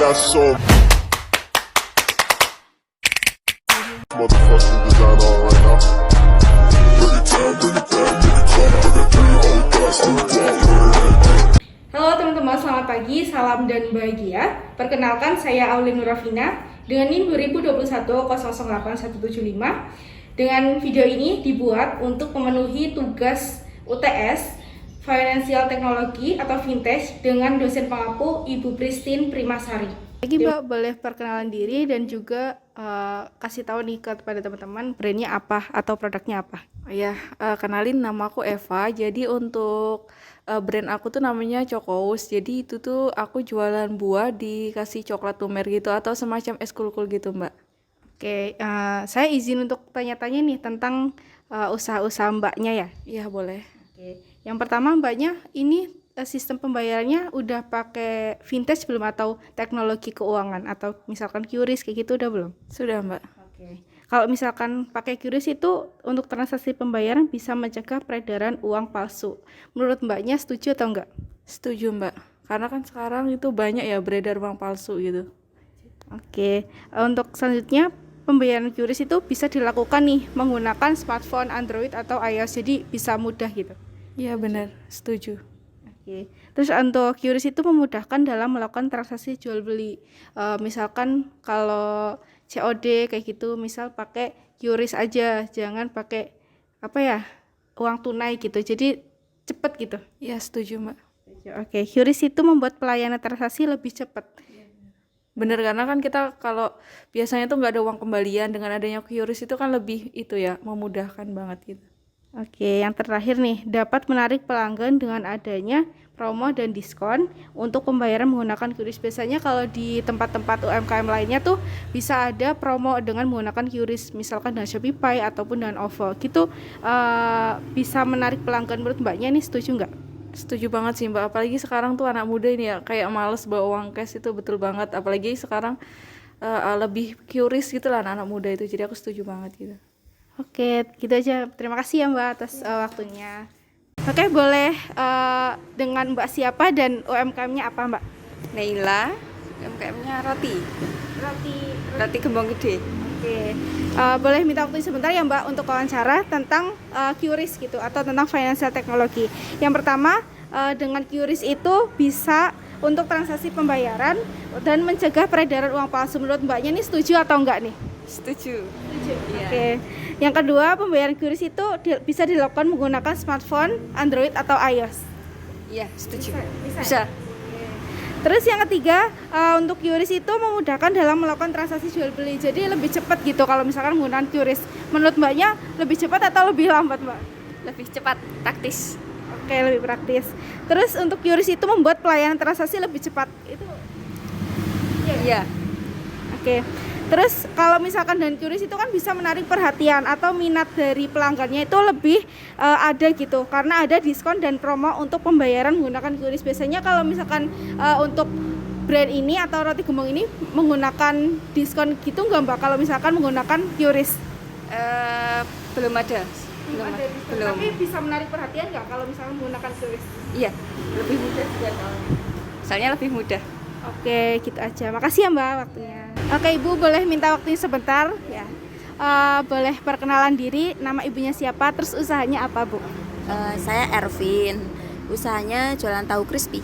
got so motherfucking design on right now. Bring it down, bring it down, make it clap. I got 3 old guys on the wall. Halo teman-teman, selamat pagi, salam dan bahagia. Perkenalkan, saya Aulin Nurafina dengan NIM 2021-008175. Dengan video ini dibuat untuk memenuhi tugas UTS Financial Technology atau Fintech dengan dosen pengampu Ibu Pristin Primasari. Lagi Mbak, boleh perkenalan diri dan juga kasih tahu nih kepada teman-teman brandnya apa atau produknya apa. Kenalin, nama aku Eva. Jadi untuk brand aku tuh namanya Cokous. Jadi itu tuh aku jualan buah dikasih coklat lumer gitu atau semacam es kulkul gitu, Mbak. Oke, saya izin untuk tanya-tanya nih tentang usaha-usaha Mbaknya ya. Iya, boleh. Oke. Yang pertama, Mbaknya ini sistem pembayarannya udah pakai fintech belum atau teknologi keuangan atau misalkan QRIS kayak gitu udah belum? Sudah, Mbak. Oke. Kalau misalkan pakai QRIS itu untuk transaksi pembayaran bisa mencegah peredaran uang palsu. Menurut Mbaknya setuju atau enggak? Setuju, Mbak. Karena kan sekarang itu banyak ya beredar uang palsu gitu. Oke. Untuk selanjutnya pembayaran QRIS itu bisa dilakukan nih menggunakan smartphone Android atau iOS, jadi bisa mudah gitu. Iya, benar. Setuju. Oke. Terus untuk QRIS itu memudahkan dalam melakukan transaksi jual beli. Misalkan kalau COD kayak gitu, misal pakai QRIS aja, jangan pakai uang tunai gitu. Jadi cepet gitu. Iya, setuju, Mbak. Oke, QRIS itu membuat pelayanan transaksi lebih cepat. Bener, karena kan kita kalau biasanya tuh nggak ada uang kembalian, dengan adanya QRIS itu kan lebih itu ya, memudahkan banget gitu. Oke, yang terakhir nih, dapat menarik pelanggan dengan adanya promo dan diskon untuk pembayaran menggunakan QRIS. Biasanya kalau di tempat-tempat UMKM lainnya tuh bisa ada promo dengan menggunakan QRIS, misalkan dengan Shopee ataupun dengan OVO. Gitu bisa menarik pelanggan. Menurut Mbaknya nih setuju nggak? Setuju banget sih, Mbak. Apalagi sekarang tuh anak muda ini ya kayak males bawa uang cash, itu betul banget. Apalagi sekarang lebih QRIS gitu lah anak muda itu. Jadi aku setuju banget gitu. Oke, gitu aja. Terima kasih ya Mbak atas waktunya. Oke, boleh dengan Mbak siapa dan UMKM-nya apa, Mbak? Naila, UMKM-nya roti gembong gede. Oke, boleh minta waktu sebentar ya Mbak untuk wawancara tentang QRIS gitu atau tentang financial technology. Yang pertama, dengan QRIS itu bisa untuk transaksi pembayaran dan mencegah peredaran uang palsu. Menurut Mbaknya nih setuju atau enggak nih? Setuju. Iya. Oke. Yang kedua, pembayaran QRIS itu bisa dilakukan menggunakan smartphone, Android atau iOS. Iya, setuju. Bisa. Terus yang ketiga, untuk QRIS itu memudahkan dalam melakukan transaksi jual beli. Jadi lebih cepat gitu kalau misalkan menggunakan QRIS. Menurut Mbaknya lebih cepat atau lebih lambat, Mbak? Lebih cepat, taktis. Oke, lebih praktis. Terus untuk QRIS itu membuat pelayanan transaksi lebih cepat. Itu Iya. Oke. Terus kalau misalkan dengan QRIS itu kan bisa menarik perhatian atau minat dari pelanggannya itu lebih ada gitu, karena ada diskon dan promo untuk pembayaran menggunakan QRIS. Biasanya kalau misalkan untuk brand ini atau roti gembong ini menggunakan diskon gitu nggak Mbak kalau misalkan menggunakan QRIS? Belum ada. Belum. Tapi bisa menarik perhatian nggak kalau misalkan menggunakan QRIS? Iya, lebih mudah juga soalnya lebih mudah. Oke, gitu aja. Makasih ya Mbak waktunya. Oke, Ibu boleh minta waktunya sebentar ya. Boleh perkenalan diri, nama ibunya siapa, terus usahanya apa, Bu? Saya Ervin, usahanya jualan tahu crispy.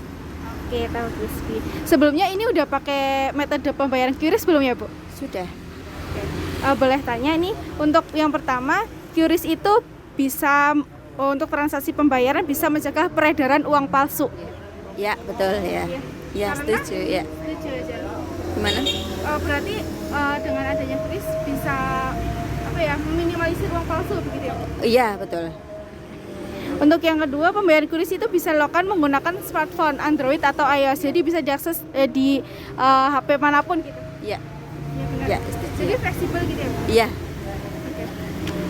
Oke, tahu crispy. Sebelumnya ini udah pakai metode pembayaran QRIS belum ya, Bu? Sudah. Oke. Boleh tanya nih, untuk yang pertama, QRIS itu bisa untuk transaksi pembayaran bisa mencegah peredaran uang palsu. Ya, betul ya. Ya, Karena- setuju ya. Setuju aja. Gimana? Berarti dengan adanya QRIS bisa meminimalisir uang palsu begitu ya, Bu? Iya, betul. Untuk yang kedua, pembayaran QRIS itu bisa dilakukan menggunakan smartphone Android atau iOS. Jadi bisa diakses di HP manapun gitu. Iya. Ya, benar. Ya, setuju. Jadi fleksibel gitu ya, Bu? Iya.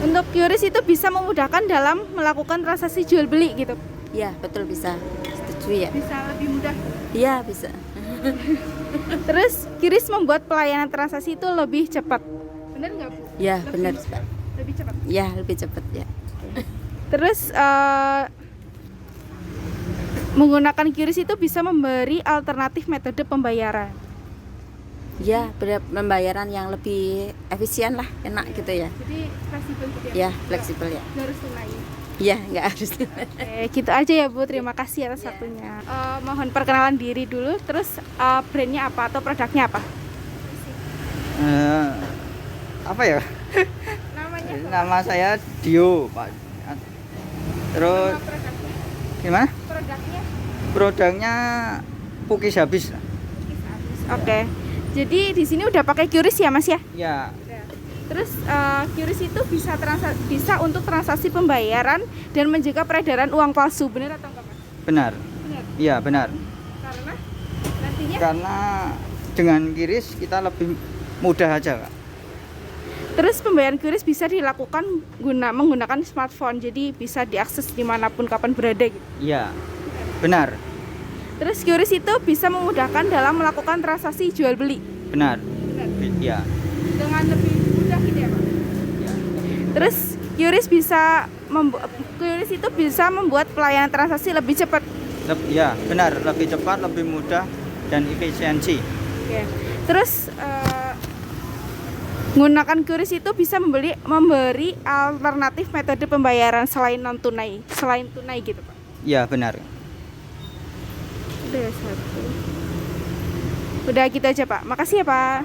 Untuk QRIS itu bisa memudahkan dalam melakukan transaksi jual beli gitu. Iya, betul bisa. Setuju ya. Bisa lebih mudah. Iya, bisa. Terus QRIS membuat pelayanan transaksi itu lebih cepat. Benar nggak, Bu? Iya, Lebih- benar, Pak. Lebih cepat. Iya, lebih cepat ya. Terus menggunakan QRIS itu bisa memberi alternatif metode pembayaran. Ya, pembayaran yang lebih efisien lah, enak gitu ya. Jadi fleksibel gitu Ya, fleksibel ya. Nggak harus tunai. Ya, nggak harus. Gitu aja ya Bu, terima kasih atas waktunya. Mohon perkenalan diri dulu, terus brandnya apa atau produknya apa? Apa ya? Namanya Nama saya Dio, Pak. Terus produknya. gimana? Produknya Produknya Pukis habis. Oke. Jadi di sini udah pakai QRIS ya Mas ya? Ya, Terus QRIS itu bisa untuk transaksi pembayaran dan mencegah peredaran uang palsu, benar atau enggak Mas? benar. Benar. Iya, benar. Karena nantinya Karena dengan QRIS kita lebih mudah aja, Kak. terus pembayaran QRIS bisa dilakukan menggunakan smartphone, jadi bisa diakses dimanapun kapan berada gitu. Iya. Benar. Terus QRIS itu bisa memudahkan dalam melakukan transaksi jual beli Benar. Benar. Iya. dengan lebih mudah gitu ya Pak. Iya. Terus QRIS itu bisa membuat pelayanan transaksi lebih cepat. Ya, benar, lebih cepat, lebih mudah dan efisiensi. Oke. Terus menggunakan QRIS itu bisa memberi alternatif metode pembayaran selain tunai gitu Pak. Iya, benar. Udah ya, satu. Udah gitu aja Pak. Makasih ya Pak.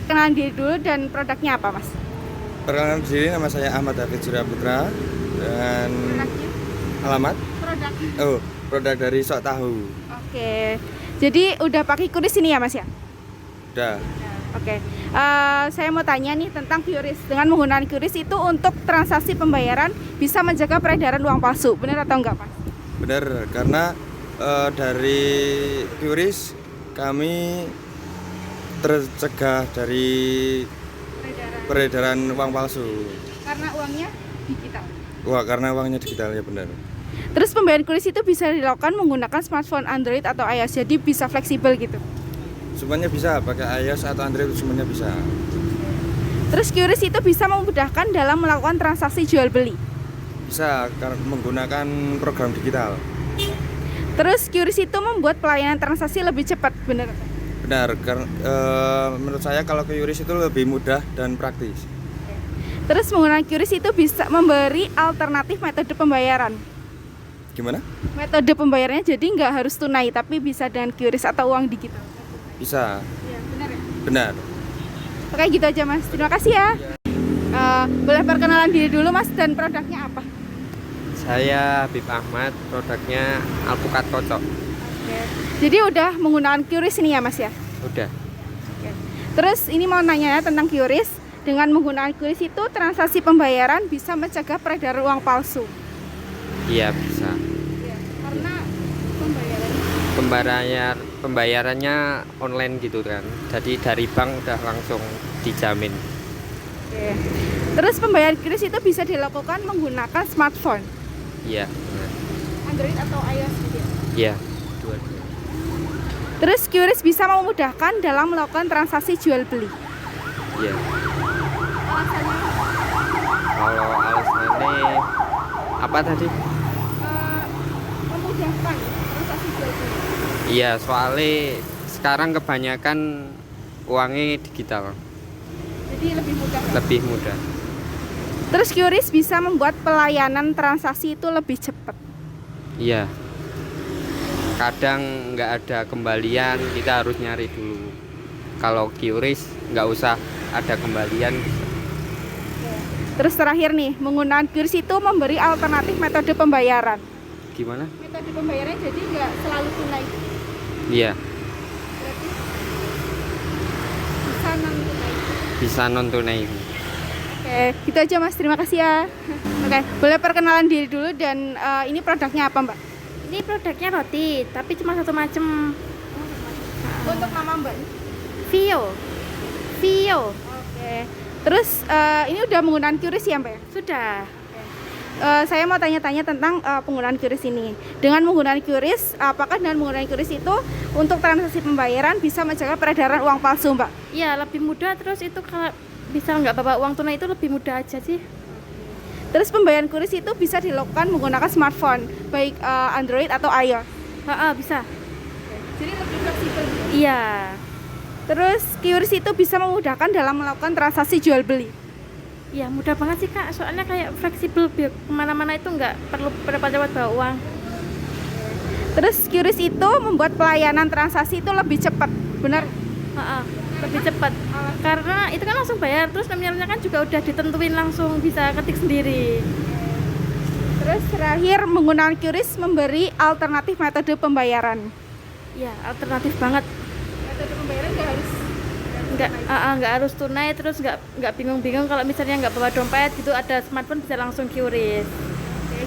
Kenalan diri dulu dan produknya apa Mas? Perkenalkan diri, nama saya Ahmad Hafid Surya Putra dan Produknya? alamat Produk. produk dari Sok Tahu. Oke. Jadi udah pakai QRIS ini ya Mas ya? Udah. Oke. Saya mau tanya nih tentang QRIS. Dengan menggunakan QRIS itu untuk transaksi pembayaran bisa menjaga peredaran uang palsu. Benar atau enggak Mas? Benar, karena dari QRIS kami tercegah dari peredaran uang palsu. Karena uangnya digital. Wah, karena uangnya digital ya benar. Terus pembayaran QRIS itu bisa dilakukan menggunakan smartphone Android atau iOS. Jadi bisa fleksibel gitu. Semuanya bisa, pakai iOS atau Android semuanya bisa. Terus QRIS itu bisa memudahkan dalam melakukan transaksi jual beli. Bisa karena menggunakan program digital. Terus QRIS itu membuat pelayanan transaksi lebih cepat, benar? Benar, karena menurut saya kalau QRIS itu lebih mudah dan praktis. Terus menggunakan QRIS itu bisa memberi alternatif metode pembayaran. Gimana? Metode pembayarannya jadi nggak harus tunai, tapi bisa dengan QRIS atau uang digital. Bisa. Iya, benar ya? Benar. Oke, gitu aja Mas. Terima kasih ya. Boleh perkenalan diri dulu Mas dan produknya apa? Saya Habib Ahmad, produknya Alpukat Kocok. Oke. Jadi udah menggunakan QRIS ini ya Mas ya? Udah. Oke. Terus ini mau nanya ya tentang QRIS. Dengan menggunakan QRIS itu transaksi pembayaran bisa mencegah peredaran uang palsu. Iya bisa. Ya, karena Pembayarannya online gitu kan. Jadi dari bank udah langsung dijamin. Oke. Terus pembayaran QRIS itu bisa dilakukan menggunakan smartphone, Iya. Benar. Android atau iOS gitu ya? Iya. Dua-dua. Terus QRIS bisa memudahkan dalam melakukan transaksi jual beli. Iya. Alasannya Kalau alasannya apa tadi? memudahkan transaksi jual beli. Iya, soalnya sekarang kebanyakan uangnya digital, Jadi lebih mudah. lebih mudah. Terus QRIS bisa membuat pelayanan transaksi itu lebih cepat. Iya. Kadang nggak ada kembalian, kita harus nyari dulu. Kalau QRIS nggak usah ada kembalian. Terus terakhir nih, menggunakan QRIS itu memberi alternatif metode pembayaran. Gimana? Metode pembayaran jadi nggak selalu tunai. Iya, Berarti bisa non tunai. bisa non tunai. Oke, gitu aja Mas. Terima kasih ya. Oke, boleh perkenalan diri dulu dan ini produknya apa Mbak? Ini produknya roti, tapi cuma satu macam. Untuk nama Mbak? Vio. Oke. Terus ini udah menggunakan QRIS ya Mbak ya? Sudah. Saya mau tanya-tanya tentang penggunaan QRIS ini. Dengan menggunakan QRIS, apakah dengan menggunakan QRIS itu untuk transaksi pembayaran bisa mencegah peredaran uang palsu, Mbak? Ya, lebih mudah. Terus itu kalau bisa nggak bawa uang tunai itu lebih mudah aja sih. Terus pembayaran QRIS itu bisa dilakukan menggunakan smartphone, baik Android atau iOS. Bisa. Jadi lebih fleksibel. Iya. Terus QRIS itu bisa memudahkan dalam melakukan transaksi jual beli. Ya mudah banget sih Kak, soalnya kayak fleksibel, biar kemana-mana itu nggak perlu repot-repot bawa uang. Terus QRIS itu membuat pelayanan transaksi itu lebih cepat, benar? Lebih cepat karena itu kan langsung bayar, terus nominalnya kan juga udah ditentuin langsung, bisa ketik sendiri. Terus terakhir, menggunakan QRIS memberi alternatif metode pembayaran. Ya alternatif banget, Metode pembayaran nggak harus tunai, terus nggak bingung-bingung kalau misalnya nggak bawa dompet gitu, ada smartphone bisa langsung QRIS.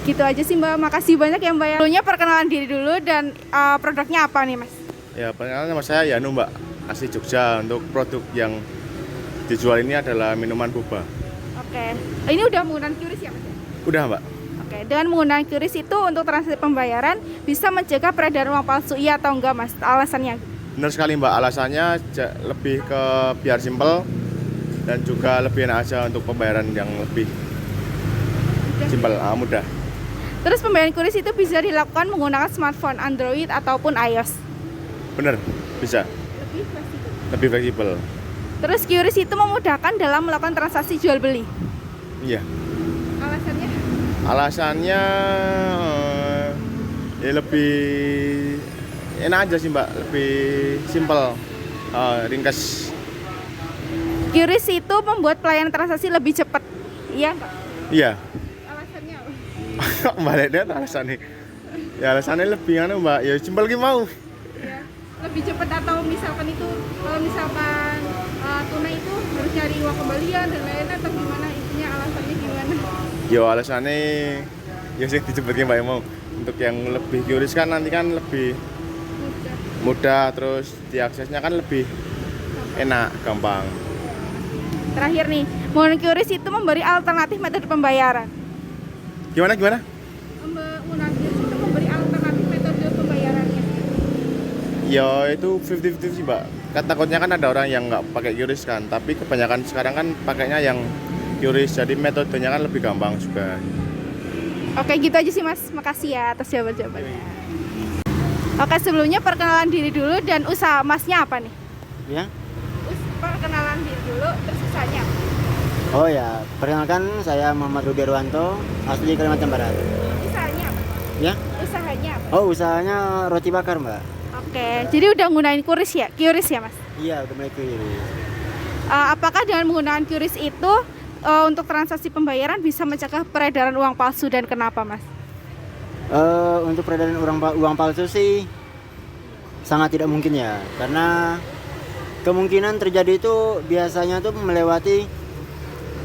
gitu aja sih Mbak. Makasih banyak ya Mbak. Dulunya perkenalan diri dulu dan produknya apa nih Mas? Ya, perkenalkan nama saya Yanu Mbak, asli Jogja. Untuk produk yang dijual ini adalah minuman boba. Oke. Ini udah menggunakan QRIS ya Mas? Udah Mbak. Oke, dengan menggunakan QRIS itu untuk transaksi pembayaran bisa mencegah peredaran uang palsu, iya atau enggak Mas? Alasannya? Benar sekali Mbak, alasannya lebih ke biar simpel dan juga lebih enak aja untuk pembayaran yang lebih simpel, mudah. Terus pembayaran QRIS itu bisa dilakukan menggunakan smartphone Android ataupun iOS. Bener, bisa. Lebih fleksibel. Terus QRIS itu memudahkan dalam melakukan transaksi jual beli. Iya. Alasannya? Alasannya ya lebih enak aja sih Mbak, lebih simpel, ringkas. QRIS itu membuat pelayanan transaksi lebih cepat, iya enggak? Iya. Alasannya apa? Balik deh alasannya. Ya alasannya lebih Mbak, ya simpel gitu mau. Ya, lebih cepat atau misalkan itu kalau misalkan tunai itu harus nyari uang kembalian dan lain-lain atau gimana, intinya alasannya gimana? Ya alasannya ya sih dicepetin Mbak mau. Untuk yang lebih QRIS kan nanti kan lebih mudah, terus diaksesnya kan lebih enak, gampang. Terakhir nih, menggunakan QRIS itu memberi alternatif metode pembayaran. Gimana? Menggunakan QRIS itu memberi alternatif metode pembayarannya. Ya itu 50-50 sih Mbak. Takutnya kan ada orang yang nggak pakai QRIS kan, tapi kebanyakan sekarang kan pakainya yang QRIS, jadi metodenya kan lebih gampang juga. Oke, gitu aja sih Mas. Makasih ya atas jawaban-jawabannya. Oke, sebelumnya perkenalan diri dulu dan usaha Masnya apa nih? Ya. Perkenalan diri dulu, terus usahanya apa? Oh ya, perkenalkan saya Muhammad Rudy Arwanto, asli Kalimantan Barat. Usahanya apa? Ya? Usahanya apa? Oh, usahanya roti bakar, Mbak. Oke, jadi udah nggunain QRIS ya? QRIS ya Mas? Iya, udah mulai QRIS. Apakah dengan menggunakan QRIS itu untuk transaksi pembayaran bisa mencegah peredaran uang palsu dan kenapa Mas? Untuk peredaran uang palsu sih sangat tidak mungkin ya, karena kemungkinan terjadi itu biasanya tuh melewati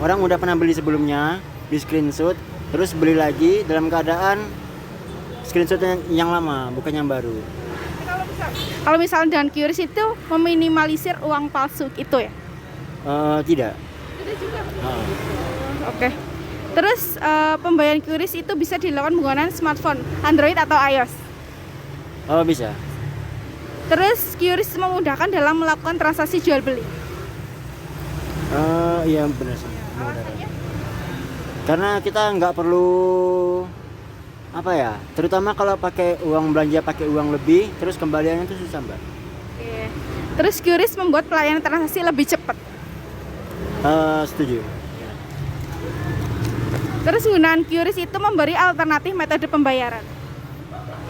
orang udah pernah beli sebelumnya, di screenshot, terus beli lagi dalam keadaan screenshot yang lama, bukan yang baru. Kalau misalnya dengan QRIS itu meminimalisir uang palsu itu ya? Tidak. Tidak juga. Oke. Terus pembayaran QRIS itu bisa dilakukan menggunakan smartphone Android atau iOS. Oh, bisa. Terus QRIS memudahkan dalam melakukan transaksi jual beli. Iya benar sih. Karena kita nggak perlu apa ya, terutama kalau pakai uang belanja pakai uang lebih, terus kembaliannya itu susah Mbak. Oke. Terus QRIS membuat pelayanan transaksi lebih cepat. Setuju. Terus penggunaan QRIS itu memberi alternatif metode pembayaran.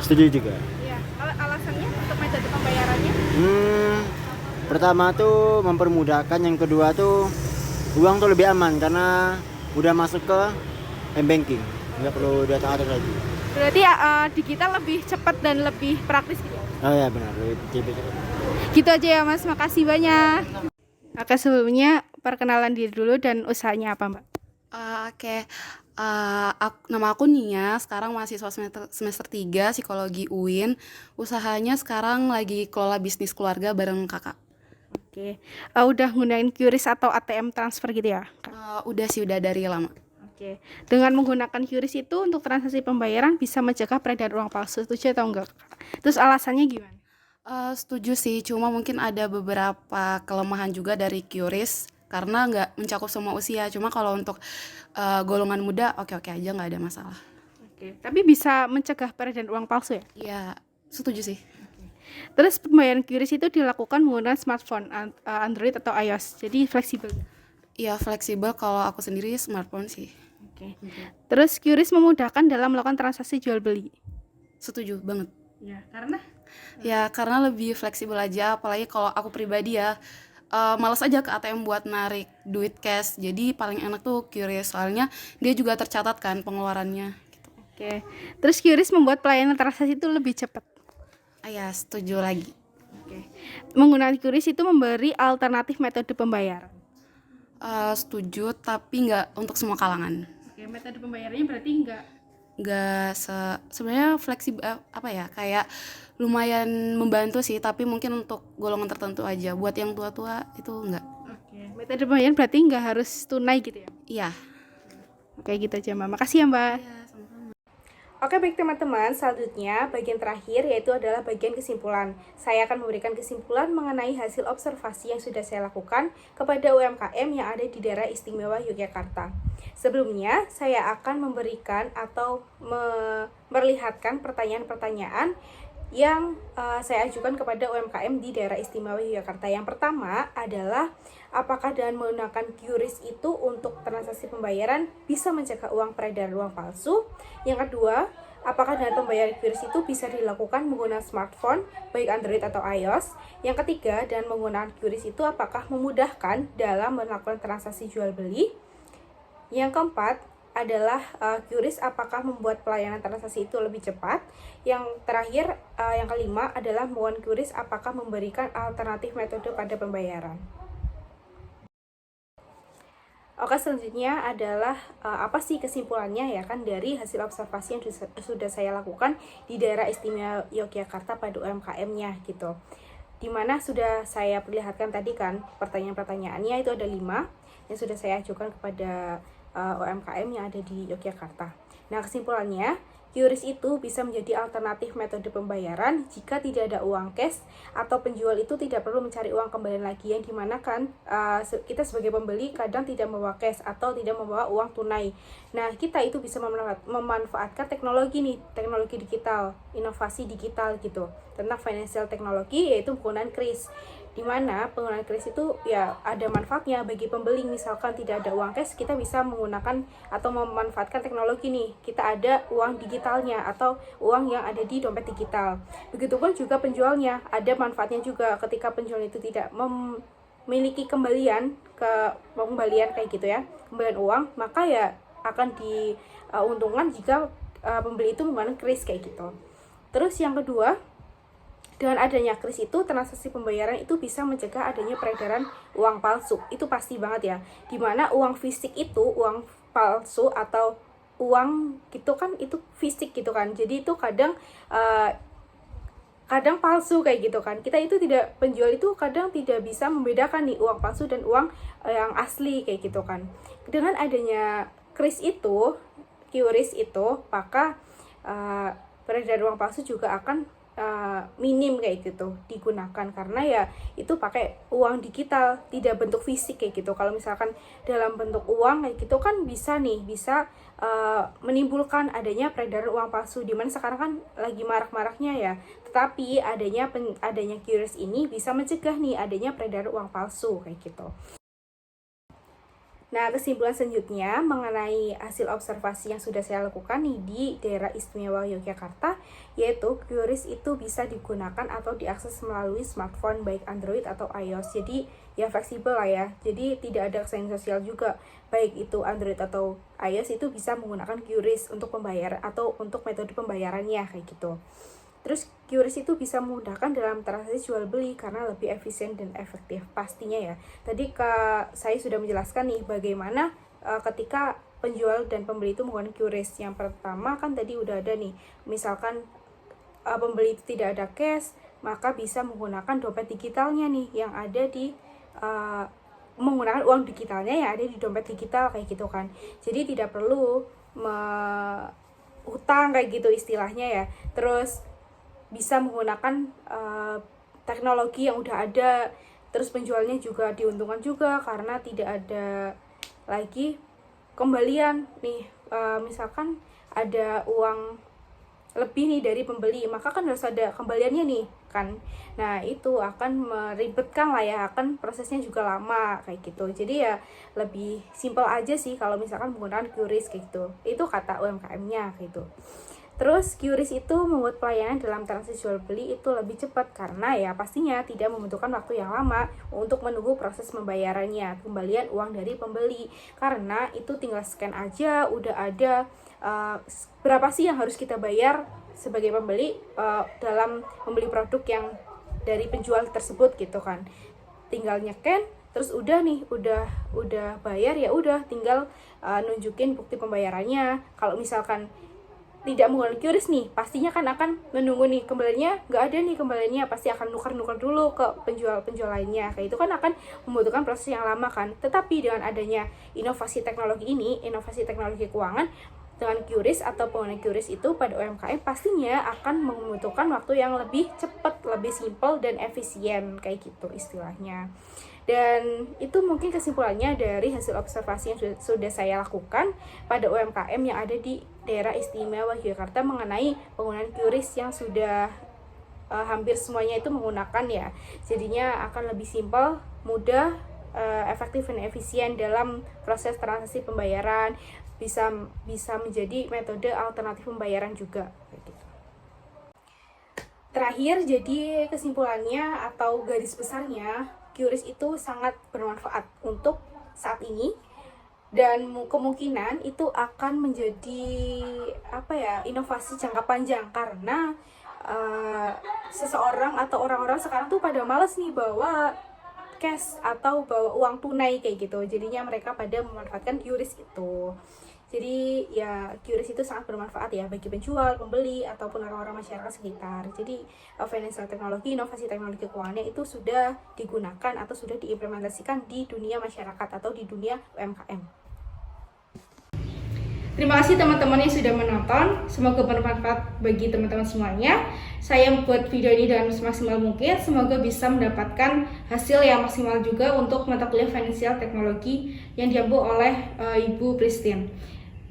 Setuju juga. Iya. Alasannya untuk metode pembayarannya? Pertama tuh mempermudahkan, yang kedua tuh uang tuh lebih aman karena udah masuk ke m-banking, nggak perlu data atur lagi. Berarti digital lebih cepat dan lebih praktis gitu. Oh ya benar, lebih cepat. Gitu aja ya Mas, makasih banyak. Oke, sebelumnya perkenalan diri dulu dan usahanya apa Mbak? Oke. Nama aku Nia, sekarang mahasiswa semester 3 psikologi UIN. Usahanya sekarang lagi kelola bisnis keluarga bareng kakak. Oke. Udah gunain QRIS atau ATM transfer gitu ya? Udah sih, udah dari lama. Oke. Dengan menggunakan QRIS itu untuk transaksi pembayaran bisa mencegah peredaran uang palsu, setuju atau enggak? Terus alasannya gimana? Setuju sih, cuma mungkin ada beberapa kelemahan juga dari QRIS karena nggak mencakup semua usia. Cuma kalau untuk golongan muda oke-oke aja, nggak ada masalah. Oke. Tapi bisa mencegah peredaran uang palsu ya? Iya, setuju sih. Terus pembayaran QRIS itu dilakukan menggunakan smartphone, Android atau iOS, jadi fleksibel. Iya, fleksibel kalau aku sendiri smartphone sih. Oke. Terus QRIS memudahkan dalam melakukan transaksi jual beli. Setuju banget. Ya, karena Ya, karena lebih fleksibel aja, apalagi kalau aku pribadi ya, males aja ke ATM buat narik duit cash. Jadi paling enak tuh QRIS, soalnya dia juga tercatat kan pengeluarannya. Oke. Terus QRIS membuat pelayanan transaksi itu lebih cepat. Ya, setuju lagi. Oke. Menggunakan QRIS itu memberi alternatif metode pembayaran. Setuju, tapi nggak untuk semua kalangan. Oke, metode pembayarannya berarti Nggak sebenarnya fleksibel, apa ya, kayak lumayan membantu sih, tapi mungkin untuk golongan tertentu aja. Buat yang tua-tua itu nggak. Oke. Metode pembayaran berarti nggak harus tunai gitu ya? Iya. Oke, gitu aja Mbak. Makasih ya Mbak. Iya, sama-sama. Oke baik teman-teman, selanjutnya bagian terakhir yaitu adalah bagian kesimpulan. Saya akan memberikan kesimpulan mengenai hasil observasi yang sudah saya lakukan kepada UMKM yang ada di daerah istimewa Yogyakarta. Sebelumnya, saya akan memberikan atau memperlihatkan pertanyaan-pertanyaan yang saya ajukan kepada UMKM di daerah istimewa Yogyakarta. Yang pertama adalah, apakah dengan menggunakan QRIS itu untuk transaksi pembayaran bisa mencegah uang peredaran uang palsu? Yang kedua, apakah dengan pembayaran QRIS itu bisa dilakukan menggunakan smartphone, baik Android atau iOS? Yang ketiga, dengan menggunakan QRIS itu apakah memudahkan dalam melakukan transaksi jual beli? Yang keempat adalah QRIS apakah membuat pelayanan transaksi itu lebih cepat? Yang terakhir, yang kelima adalah menggunakan QRIS apakah memberikan alternatif metode pada pembayaran? Oke, selanjutnya adalah apa sih kesimpulannya ya kan dari hasil observasi yang sudah saya lakukan di daerah istimewa Yogyakarta pada UMKM-nya gitu. Dimana sudah saya perlihatkan tadi kan pertanyaan-pertanyaannya itu ada 5 yang sudah saya ajukan kepada UMKM yang ada di Yogyakarta. Nah, kesimpulannya, QRIS itu bisa menjadi alternatif metode pembayaran jika tidak ada uang cash atau penjual itu tidak perlu mencari uang kembali lagi, yang dimana kan kita sebagai pembeli kadang tidak membawa cash atau tidak membawa uang tunai. Nah, kita itu bisa memanfaatkan teknologi nih, teknologi digital, inovasi digital gitu, tentang financial technology yaitu penggunaan QRIS. Dimana penggunaan QRIS itu ya ada manfaatnya bagi pembeli. Misalkan tidak ada uang cash, kita bisa menggunakan atau memanfaatkan teknologi nih, kita ada uang digitalnya atau uang yang ada di dompet digital. Begitupun juga penjualnya, ada manfaatnya juga ketika penjual itu tidak memiliki kembalian kayak gitu ya, kembalian uang, maka ya akan diuntungkan jika pembeli itu menggunakan QRIS kayak gitu. Terus yang kedua, dengan adanya QRIS itu transaksi pembayaran itu bisa mencegah adanya peredaran uang palsu. Itu pasti banget ya. Dimana uang fisik itu, uang palsu atau uang gitu kan, itu fisik gitu kan. Jadi itu kadang palsu kayak gitu kan. Kita itu tidak, penjual itu kadang tidak bisa membedakan nih uang palsu dan uang yang asli kayak gitu kan. Dengan adanya QRIS itu, maka peredaran uang palsu juga akan minim kayak gitu digunakan, karena ya itu pakai uang digital, tidak bentuk fisik kayak gitu. Kalau misalkan dalam bentuk uang kayak gitu kan bisa menimbulkan adanya peredaran uang palsu, dimana sekarang kan lagi marak-maraknya ya. Tetapi adanya QRIS ini bisa mencegah nih adanya peredaran uang palsu kayak gitu. Nah, kesimpulan selanjutnya mengenai hasil observasi yang sudah saya lakukan nih di daerah istimewa Yogyakarta, yaitu QRIS itu bisa digunakan atau diakses melalui smartphone baik Android atau iOS. Jadi ya fleksibel lah ya, jadi tidak ada kesenjangan sosial juga, baik itu Android atau iOS itu bisa menggunakan QRIS untuk pembayaran atau untuk metode pembayarannya kayak gitu. Terus QRIS itu bisa memudahkan dalam transaksi jual beli karena lebih efisien dan efektif pastinya ya. Tadi saya sudah menjelaskan nih bagaimana ketika penjual dan pembeli itu menggunakan QRIS. Yang pertama kan tadi udah ada nih, misalkan pembeli itu tidak ada cash, maka bisa menggunakan dompet digitalnya nih yang ada di menggunakan uang digitalnya yang ada di dompet digital kayak gitu kan. Jadi tidak perlu utang kayak gitu istilahnya ya. Terus bisa menggunakan teknologi yang udah ada. Terus penjualnya juga diuntungkan juga karena tidak ada lagi kembalian nih. Misalkan ada uang lebih nih dari pembeli, maka kan harus ada kembaliannya nih kan. Nah itu akan meribetkan lah ya, akan prosesnya juga lama kayak gitu. Jadi ya lebih simpel aja sih kalau misalkan menggunakan QRIS kayak gitu. Itu kata UMKM-nya kayak gitu. Terus QRIS itu membuat pelayanan dalam transaksi jual beli itu lebih cepat karena ya pastinya tidak membutuhkan waktu yang lama untuk menunggu proses pembayarannya, kembalian uang dari pembeli. Karena itu tinggal scan aja, udah ada berapa sih yang harus kita bayar sebagai pembeli dalam membeli produk yang dari penjual tersebut gitu kan. Tinggal nyeken, terus udah nih, udah bayar ya udah tinggal nunjukin bukti pembayarannya. Kalau misalkan tidak menggunakan QRIS nih, pastinya kan akan menunggu nih kembaliannya, nggak ada nih kembaliannya, pasti akan nuker-nuker dulu ke penjual lainnya. Kayak itu kan akan membutuhkan proses yang lama kan. Tetapi dengan adanya inovasi teknologi ini, inovasi teknologi keuangan, dengan QRIS atau penggunaan QRIS itu pada UMKM pastinya akan membutuhkan waktu yang lebih cepat, lebih simpel dan efisien kayak gitu istilahnya. Dan itu mungkin kesimpulannya dari hasil observasi yang sudah saya lakukan pada UMKM yang ada di daerah istimewa Yogyakarta mengenai penggunaan QRIS yang sudah hampir semuanya itu menggunakan ya. Jadinya akan lebih simpel, mudah, efektif dan efisien dalam proses transaksi pembayaran, bisa menjadi metode alternatif pembayaran juga. Terakhir, jadi kesimpulannya atau garis besarnya, QRIS itu sangat bermanfaat untuk saat ini dan kemungkinan itu akan menjadi inovasi jangka panjang karena seseorang atau orang-orang sekarang tuh pada malas nih bawa cash atau bawa uang tunai kayak gitu. Jadinya mereka pada memanfaatkan QRIS itu. Jadi ya QRIS itu sangat bermanfaat ya bagi penjual, pembeli, ataupun orang-orang masyarakat sekitar. Jadi financial teknologi, inovasi teknologi keuangannya itu sudah digunakan atau sudah diimplementasikan di dunia masyarakat atau di dunia UMKM. Terima kasih teman-teman yang sudah menonton. Semoga bermanfaat bagi teman-teman semuanya. Saya membuat video ini dengan semaksimal mungkin. Semoga bisa mendapatkan hasil yang maksimal juga untuk mata kuliah financial teknologi yang diambil oleh Ibu Christine.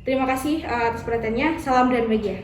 Terima kasih atas perhatiannya. Salam dan bahagia.